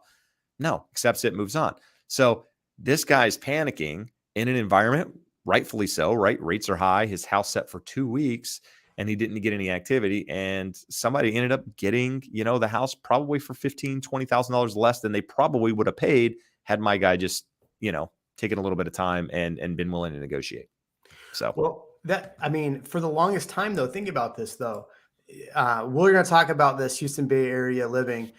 No, accepts it, moves on. So this guy's panicking in an environment, rightfully so, right? Rates are high. His house set for 2 weeks and he didn't get any activity. And somebody ended up getting, the house probably for $15,000, $20,000 less than they probably would have paid had my guy just, taken a little bit of time and been willing to negotiate. So, well, for the longest time though, think about this though. We're going to talk about this Houston Bay Area living.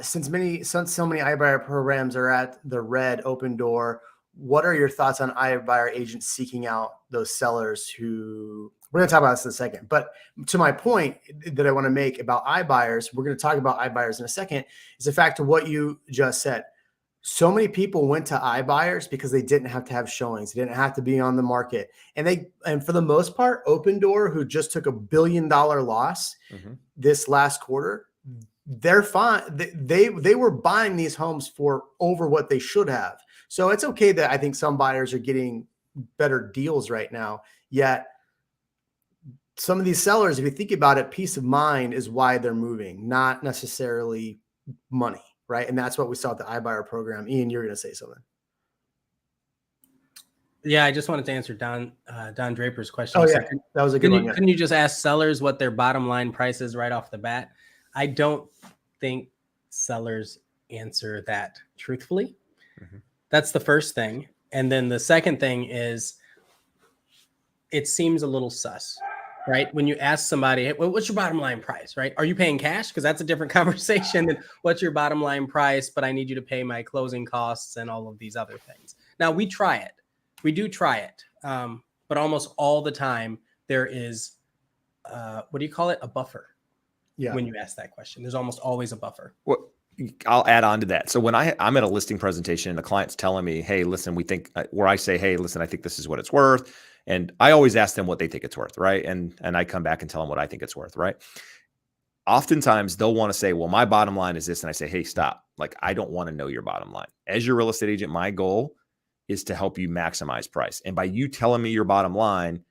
Since so many iBuyer programs are at the red open door, what are your thoughts on iBuyer agents seeking out those sellers who we're going to talk about this in a second, but to my point that I want to make about iBuyers, we're going to talk about iBuyers in a second, is the fact of what you just said. So many people went to iBuyers because they didn't have to have showings. They didn't have to be on the market. And for the most part, Open Door, who just took $1 billion loss this last quarter, they're fine. They were buying these homes for over what they should have. So it's okay that I think some buyers are getting better deals right now. Yet some of these sellers, if you think about it, peace of mind is why they're moving, not necessarily money, right? And that's what we saw at the iBuyer program. Ian, you're going to say something. Yeah, I just wanted to answer Don Draper's question. Oh, yeah, that was a good one. Couldn't you just ask sellers what their bottom line price is right off the bat? I don't think sellers answer that truthfully. That's the first thing. And then the second thing is it seems a little sus. right? When you ask somebody, hey, what's your bottom line price, right? Are you paying cash? Because that's a different conversation than what's your bottom line price, but I need you to pay my closing costs and all of these other things. Now, we try it. We do try it. But almost all the time, there is, what do you call it? A buffer. Yeah. When you ask that question, there's almost always a buffer. Well, I'll add on to that. So when I'm at a listing presentation and the client's telling me, hey, listen, we think, where I say, hey, listen, I think this is what it's worth. And I always ask them what they think it's worth, right? And I come back and tell them what I think it's worth, right? Oftentimes they'll want to say, well, my bottom line is this. And I say, hey, stop. Like, I don't want to know your bottom line. As your real estate agent, my goal is to help you maximize price. And by you telling me your bottom line,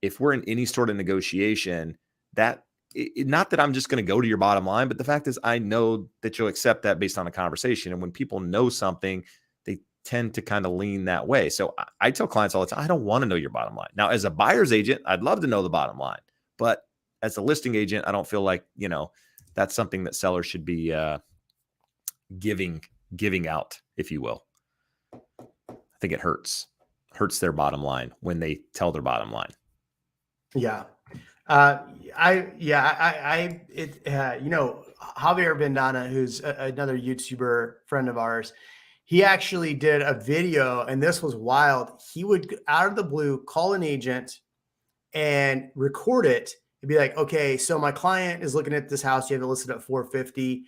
if we're in any sort of negotiation, not that I'm just going to go to your bottom line, but the fact is I know that you'll accept that based on a conversation. And when people know something, they tend to kind of lean that way. So I tell clients all the time, I don't want to know your bottom line. Now, as a buyer's agent, I'd love to know the bottom line, but as a listing agent, I don't feel like, that's something that sellers should be giving out, if you will. I think it hurts their bottom line when they tell their bottom line. Yeah. Javier Bandana, who's another YouTuber friend of ours, he actually did a video, and this was wild. He would, out of the blue, call an agent and record it and be like, okay, so my client is looking at this house. You have it listed at 450.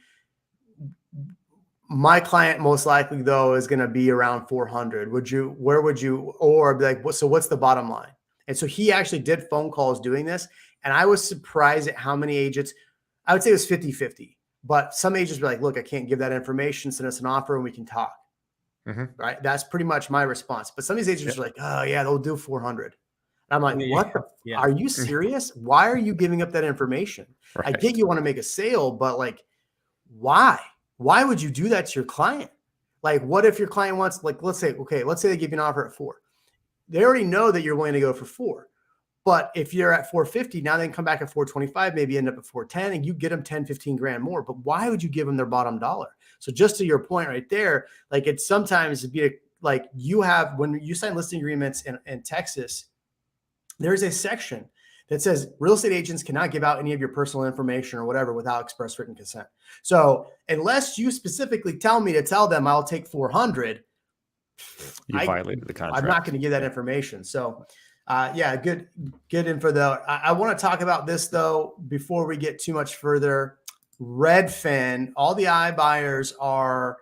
My client most likely though is going to be around 400. Where would you, or be like, so what's the bottom line? And so he actually did phone calls doing this. And I was surprised at how many agents, I would say it was 50-50, but some agents were like, look, I can't give that information. Send us an offer and we can talk. Mm-hmm. Right. That's pretty much my response. But some of these agents are like, oh yeah, they'll do 400. And I'm like, what are you serious? Why are you giving up that information? Right. I get you want to make a sale, but like, why would you do that to your client? Like, what if your client wants, like, let's say they give you an offer at 4. They already know that you're willing to go for 4. But if you're at 450, now they can come back at 425, maybe end up at 410, and you get them 10, 15 grand more. But why would you give them their bottom dollar? So just to your point right there, like it's sometimes like you have, when you sign listing agreements in Texas, there's a section that says real estate agents cannot give out any of your personal information or whatever without express written consent. So unless you specifically tell me to tell them I'll take 400, you violated the contract. I'm not going to give that information. So good info though. I want to talk about this though, before we get too much further. Redfin, all the iBuyers are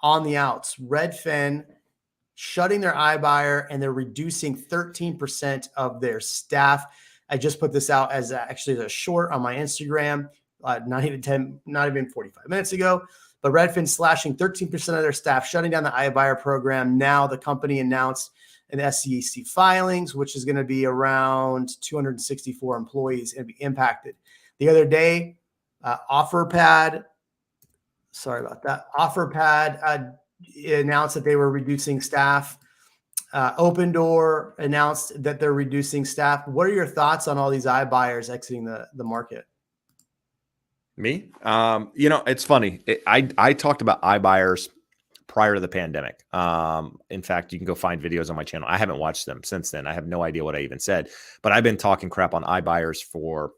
on the outs. Redfin shutting their iBuyer, and they're reducing 13% of their staff. I just put this out as actually a short on my Instagram, not even 45 minutes ago. But Redfin slashing 13% of their staff, shutting down the iBuyer program. Now the company announced an SEC filings, which is going to be around 264 employees and be impacted. The other day, OfferPad announced that they were reducing staff. Open Door announced that they're reducing staff. What are your thoughts on all these iBuyers exiting the market? Me? It's funny. I talked about iBuyers prior to the pandemic. In fact, you can go find videos on my channel. I haven't watched them since then. I have no idea what I even said, but I've been talking crap on iBuyers for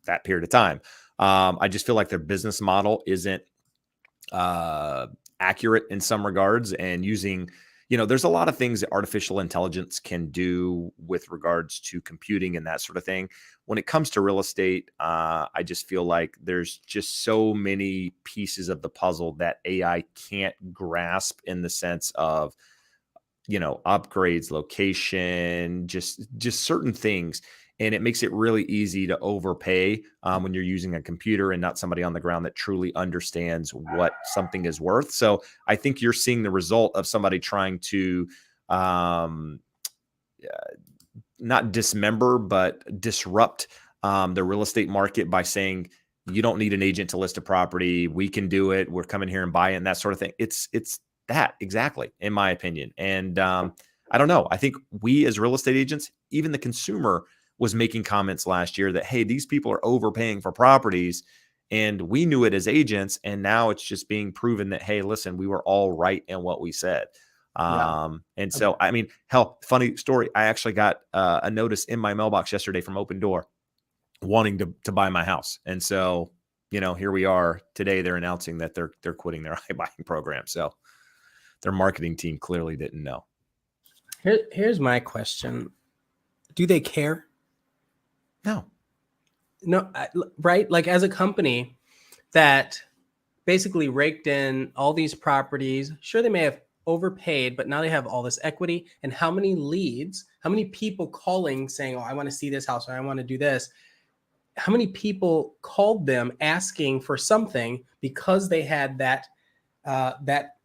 that period of time. I just feel like their business model isn't accurate in some regards, and using, there's a lot of things that artificial intelligence can do with regards to computing and that sort of thing. When it comes to real estate, I just feel like there's just so many pieces of the puzzle that AI can't grasp, in the sense of, upgrades, location, just certain things. And it makes it really easy to overpay when you're using a computer and not somebody on the ground that truly understands what something is worth. So I think you're seeing the result of somebody trying to not dismember, but disrupt the real estate market by saying, you don't need an agent to list a property. We can do it. We're coming here and buy it, and that sort of thing. It's that exactly, in my opinion. And I don't know. I think we as real estate agents, even the consumer, was making comments last year that, hey, these people are overpaying for properties. And we knew it as agents. And now it's just being proven that, hey, listen, we were all right in what we said. And so, I mean, hell, funny story. I actually got a notice in my mailbox yesterday from Open Door wanting to buy my house. And so, here we are today. They're announcing that they're quitting their iBuying program. So their marketing team clearly didn't know. Here's my question. Do they care? No. No, right? Like, as a company that basically raked in all these properties, sure, they may have overpaid, but now they have all this equity. And how many leads, how many people calling saying, oh, I want to see this house, or I want to do this. How many people called them asking for something because they had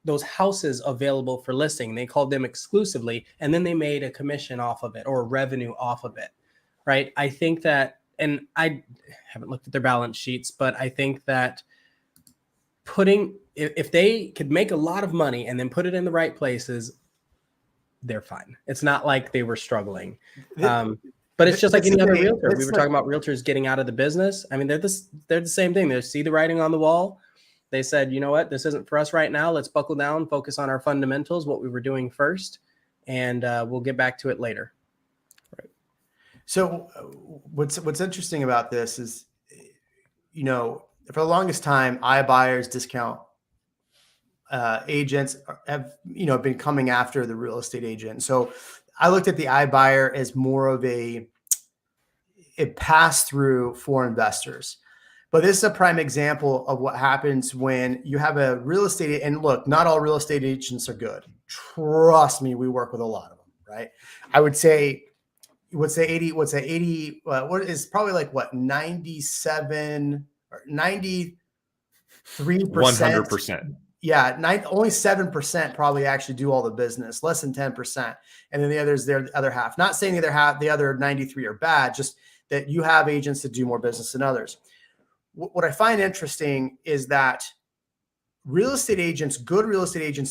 those houses available for listing? They called them exclusively, and then they made a commission off of it or revenue off of it, right? I think that, and I haven't looked at their balance sheets, but I think that if they could make a lot of money and then put it in the right places, they're fine. It's not like they were struggling. But it's just like any other realtor. We were talking about realtors getting out of the business. I mean, they're the same thing. They see the writing on the wall. They said, you know what, this isn't for us right now. Let's buckle down, focus on our fundamentals, what we were doing first, and we'll get back to it later. Right. So what's interesting about this is, for the longest time, iBuyers, discount agents have, been coming after the real estate agent. So I looked at the iBuyer as more of a pass-through for investors. But this is a prime example of what happens when you have a real estate. And look, not all real estate agents are good. Trust me, we work with a lot of them, right? I would say, 80, what is probably like 97 or 93%. 100%. Yeah, only 7% probably actually do all the business, less than 10%. And then the other half. Not saying the other 93 are bad, just that you have agents that do more business than others. What I find interesting is that good real estate agents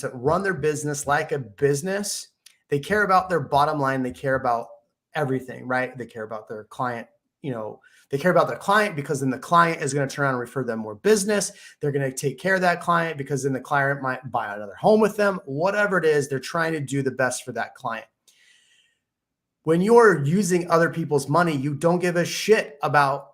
that run their business like a business, they care about their bottom line. They care about everything, right? They care about their client, they care about their client because then the client is going to turn around and refer them more business. They're going to take care of that client because then the client might buy another home with them. Whatever it is, they're trying to do the best for that client. When you're using other people's money, you don't give a shit about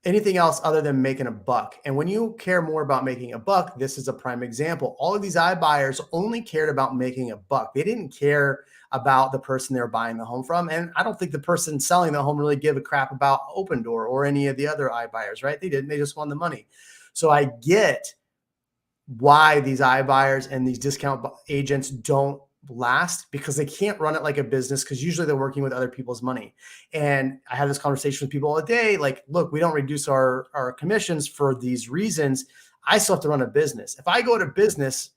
anything else other than making a buck. And when you care more about making a buck, this is a prime example. All of these iBuyers only cared about making a buck. They didn't care about the person they're buying the home from. And I don't think the person selling the home really give a crap about Open Door or any of the other iBuyers, right? They didn't. They just wanted the money. So I get why these iBuyers and these discount agents don't last, because they can't run it like a business, because usually they're working with other people's money. And I have this conversation with people all day, like, look, we don't reduce our commissions for these reasons. I still have to run a business. If I go to business,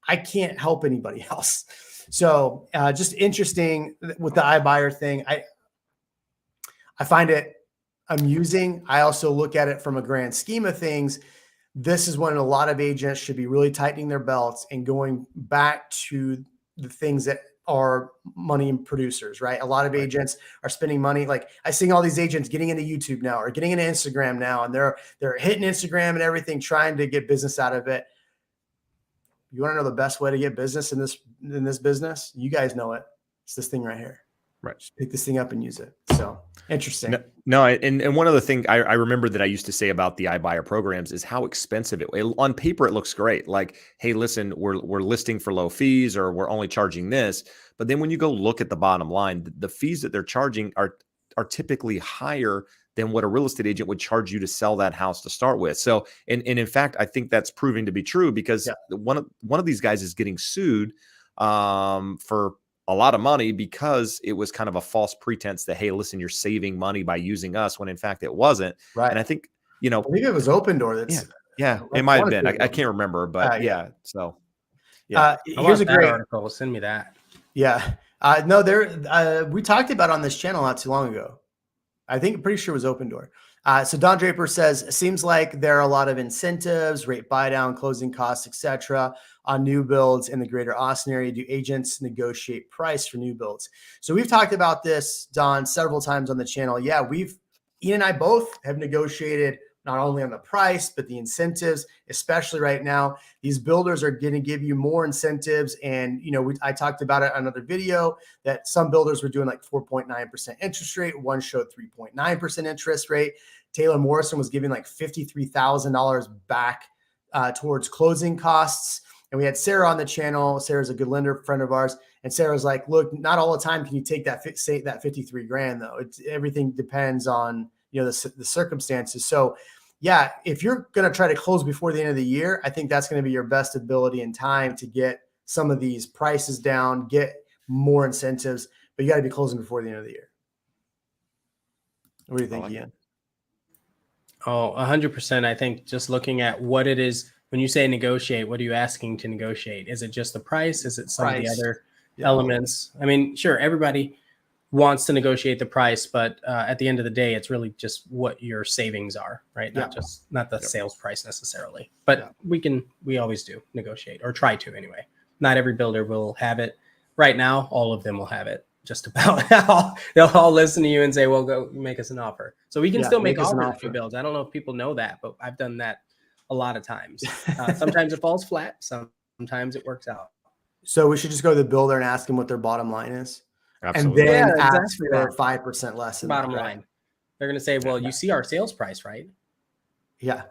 I can't help anybody else. So just interesting with the iBuyer thing. I find it amusing. I also look at it from a grand scheme of things. This is when a lot of agents should be really tightening their belts and going back to the things that are money producers, right? A lot of agents are spending money. Like, I see all these agents getting into YouTube now or getting into Instagram now, and they're hitting Instagram and everything, trying to get business out of it. You want to know the best way to get business in this business? You guys know it. It's this thing right here. Right. Just pick this thing up and use it. So interesting. No, and one other thing I remember that I used to say about the iBuyer programs is how expensive on paper it looks great. Like, hey, listen, we're listing for low fees, or we're only charging this. But then when you go look at the bottom line, the fees that they're charging are typically higher than what a real estate agent would charge you to sell that house to start with. So, and in fact, I think that's proving to be true, because one of these guys is getting sued for a lot of money, because it was kind of a false pretense that, hey, listen, you're saving money by using us, when in fact it wasn't. Right. And I think, I believe it was Open Door. That's it might have been. I can't remember, but So here's a great article. Send me that. Yeah. We talked about on this channel not too long ago. I think pretty sure it was Open Door. So Don Draper says, it seems like there are a lot of incentives, rate buy down, closing costs, etc. on new builds in the greater Austin area. Do agents negotiate price for new builds? So we've talked about this, Don, several times on the channel. Yeah, Ian and I both have negotiated not only on the price, but the incentives, especially right now. These builders are going to give you more incentives. And, I talked about it on another video that some builders were doing like 4.9% interest rate. One showed 3.9% interest rate. Taylor Morrison was giving like $53,000 back towards closing costs. And we had Sarah on the channel. Sarah's a good lender, friend of ours. And Sarah's like, look, not all the time can you take that 53 grand though. Everything depends on, the circumstances. So yeah, if you're going to try to close before the end of the year, I think that's going to be your best ability and time to get some of these prices down, get more incentives, but you got to be closing before the end of the year. What do you think, Ian? Oh, 100%. I think just looking at what it is, when you say negotiate, what are you asking to negotiate? Is it just the price? Is it some of the other elements? I mean, sure, everybody wants to negotiate the price, but at the end of the day, it's really just what your savings are, right? Not the sales price necessarily, but we always do negotiate, or try to anyway. Not every builder will have it. Right now, all of them will have it. Just about they'll all listen to you and say, well, go make us an offer. So we can still make offers to builds. I don't know if people know that, but I've done that a lot of times. Sometimes it falls flat. Sometimes it works out. So we should just go to the builder and ask them what their bottom line is. Absolutely. And then ask for 5% less. Bottom line. They're going to say, well, you see our sales price, right? Yeah.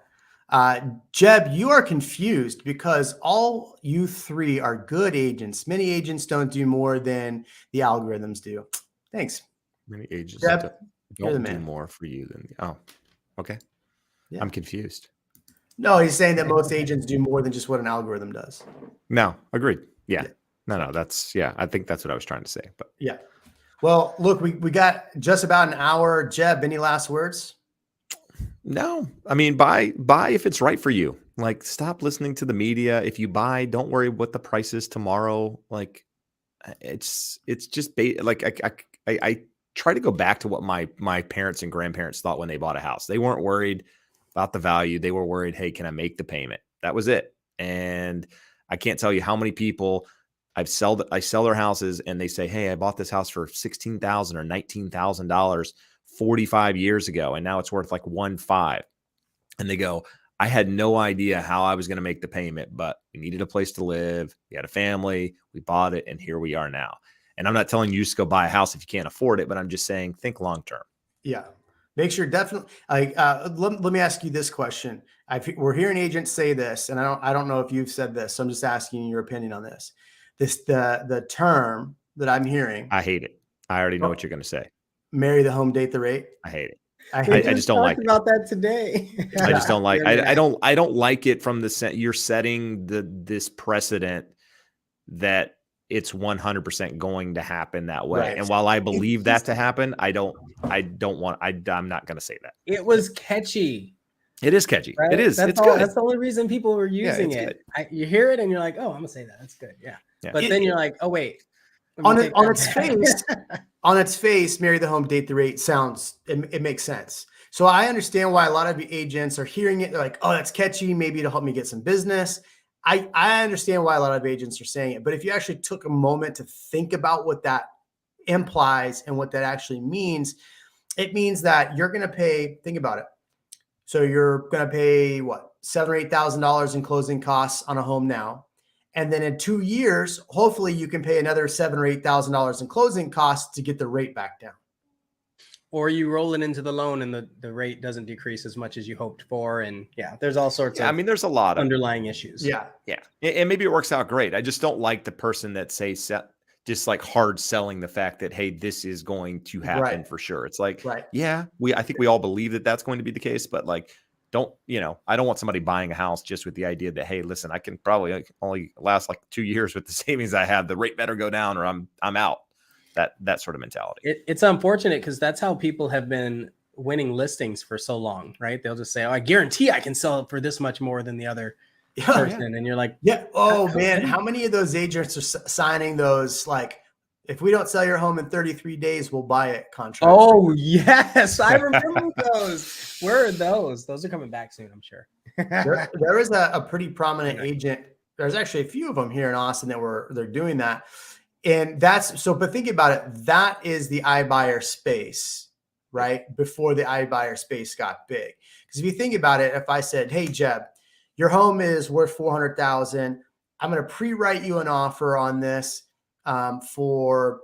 Jeb, you are confused because all you three are good agents. Many agents don't do more than the algorithms do. Thanks. Many agents Jeb, don't do more for you than okay. Yeah. I'm confused. No, he's saying that most agents do more than just what an algorithm does. No, agreed. Yeah. No, that's I think that's what I was trying to say. But yeah. Well, look, we got just about an hour. Jeb, any last words? No, I mean, buy if it's right for you. Like, stop listening to the media. If you buy, don't worry what the price is tomorrow. Like, it's just I try to go back to what my parents and grandparents thought when they bought a house. They weren't worried about the value. They were worried, hey, can I make the payment? That was it. And I can't tell you how many people I sell their houses and they say, hey, I bought this house for $16,000 or $19,000 45 years ago, and now it's worth like 1.5. And they go, I had no idea how I was going to make the payment, but we needed a place to live. We had a family. We bought it, and here we are now. And I'm not telling you just go buy a house if you can't afford it, but I'm just saying think long term. Yeah. Make sure definitely. Let me ask you this question. We're hearing agents say this, and I don't know if you've said this, so I'm just asking your opinion on this. The term that I'm hearing. I hate it. I already know what you're going to say. Marry the home, date the rate. I hate it. I just don't like about that today. I just don't like. I don't like it from the set. You're setting this precedent that it's 100% going to happen that way. Right. And while I believe that to happen, I'm not going to say that. It was catchy. It is catchy. Right? It is. That's it's all, good. That's the only reason people were using it. You hear it and you're like, oh, I'm gonna say that. That's good. Yeah. But then you're like, oh wait. On its face, marry the home, date the rate sounds. It makes sense. So I understand why a lot of agents are hearing it. They're like, oh, that's catchy. Maybe it'll help me get some business. I understand why a lot of agents are saying it. But if you actually took a moment to think about what that implies and what that actually means, it means that you're going to pay. Think about it. So you're going to pay what, $7,000 or $8,000 in closing costs on a home now. And then in 2 years, hopefully you can pay another $7,000 or $8,000 in closing costs to get the rate back down. Or you roll it into the loan and the rate doesn't decrease as much as you hoped for. And there's all sorts of there's a lot of underlying issues. Yeah. And maybe it works out great. I just don't like the person that just like hard selling the fact that, hey, this is going to happen for sure. It's like, I think we all believe that that's going to be the case, but like, I don't want somebody buying a house just with the idea that, hey, listen, I can probably only last like 2 years with the savings I have. The rate better go down or I'm out. That sort of mentality. It's unfortunate because that's how people have been winning listings for so long, right? They'll just say, oh, I guarantee I can sell it for this much more than the other person. And you're like, oh man, how many of those agents are signing those, like, if we don't sell your home in 33 days, we'll buy it contract? Oh yes, I remember those. Where are those? Those are coming back soon, I'm sure. there is a pretty prominent agent. There's actually a few of them here in Austin they're doing that. And that's so, but think about it. That is the iBuyer space. right? Before the iBuyer space got big. Because if you think about it, if I said, hey, Jeb, your home is worth 400,000. I'm going to pre-write you an offer on this for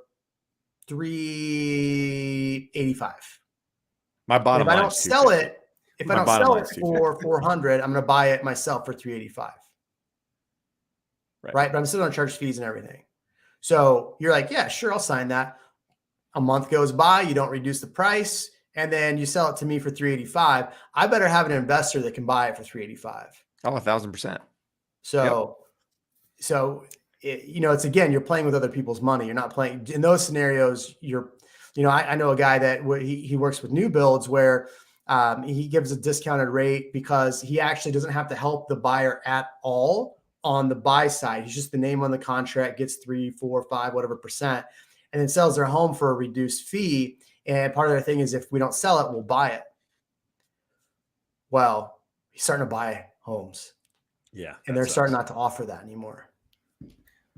385. My bottom If I line don't is sell 250. it, if My I don't bottom sell line it is for 400, I'm going to buy it myself for 385. Right. But I'm still going to charge fees and everything. So you're like, yeah, sure, I'll sign that. A month goes by, you don't reduce the price, and then you sell it to me for 385. I better have an investor that can buy it for 385. Oh, 1,000%. So, it's again, you're playing with other people's money. You're not playing in those scenarios. I know a guy that he works with new builds where he gives a discounted rate because he actually doesn't have to help the buyer at all on the buy side. He's just the name on the contract, gets 3, 4, 5, whatever percent, and then sells their home for a reduced fee. And part of their thing is if we don't sell it, we'll buy it. Well, he's starting to buy homes. Yeah. And they're starting not to offer that anymore.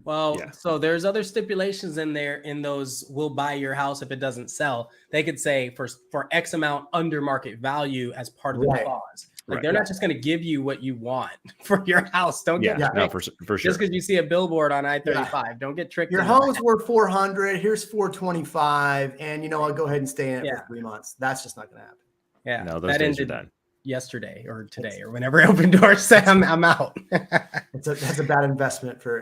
Well, so there's other stipulations in there in those we'll buy your house if it doesn't sell. They could say for X amount under market value as part of the clause. Like they're not just going to give you what you want for your house. Don't get tricked. No, for sure. Just because you see a billboard on I-35, don't get tricked. Your home's worth 400. Here's 425, and I'll go ahead and stay in it for 3 months. That's just not going to happen. Yeah, no, those days are done. Yesterday or today or whenever Open Doors said I'm out. That's a bad investment for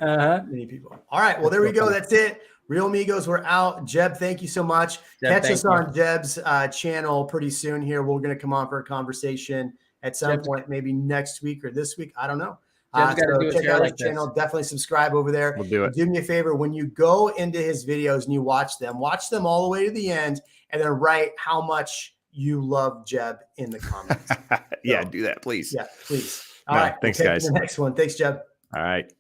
many people. All right, well there we go. That's it. Real Amigos, we're out. Jeb, thank you so much. Jeb, catch us on Jeb's channel pretty soon here. We're going to come on for a conversation at some point, maybe next week or this week. I don't know. So check out his channel. Definitely subscribe over there. We'll do it. Do me a favor. When you go into his videos and you watch them all the way to the end and then write how much you love Jeb in the comments. Yeah, do that, please. Yeah, please. All right. Thanks, we'll guys. the next one. Thanks, Jeb. All right.